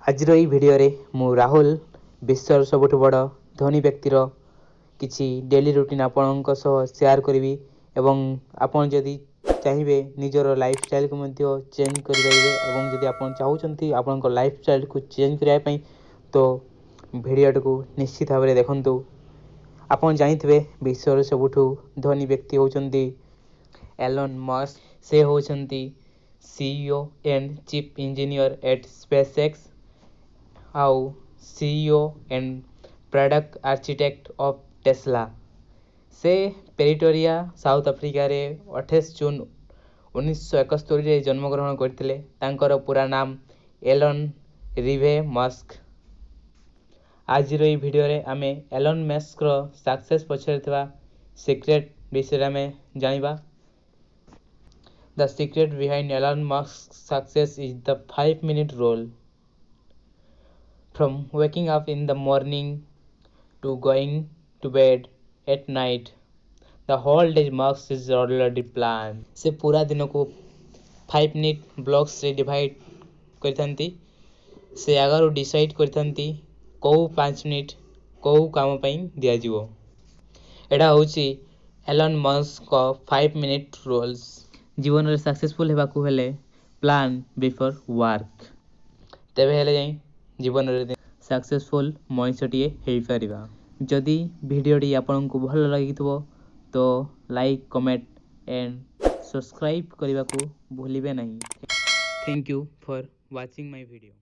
आजिर एई video रे मु राहुल विश्वर सबुठु बड़ धनी व्यक्तिर किछि डेली रूटीन आपणक सह शेयर करिवि एवं आपण जदि चाहिए निजर लाइफस्टाइल को मध्य चेंज करेंगे और जदि आप चाहते आपण लाइफस्टाइल को चेंज करने तो भिडियो को निश्चित भाव में देखु। आपन जानिथिबे विश्वर सबुठु धनी व्यक्ति होचंती एलन मस्क। से होचंती CEO and chief engineer at SpaceX आउ CEO and product architect of Tesla. से पेरिटोरिया साउथ अफ्रिका रे 28 जून 1971 रे जन्मग्रहण करथिले। तांकर पूरा नाम एलन रिवे मस्क। आजिर एई भिडियो रे आमे एलन मस्क रो सक्सेस पछरे थिबा सीक्रेट विषय आमे जानिबा। The secret behind Elon Musk's success is the 5-minute rule. From waking up in the morning to going to bed at night, the whole day Musk is already planned. से पूरा दिन को 5 minute blocks रे divide करथंती। से Agar decide करथंती को 5 minute को काम पई दिया जिवो। एडा होची एलन मस्क को 5 मिनट रूल्स। जीवन रे सक्सेसफुल हेबा को हेले प्लान बिफोर वर्क। तेबे हेले जाई जीवन रे सक्सेसफुल मनुष्यटिए हेई परिबा। जदि भिडियोटी आपनकु भल लागितबो तो लाइक कमेंट एंड सब्सक्राइब करने को भूलिबे नहीं। Thank you for watching my video.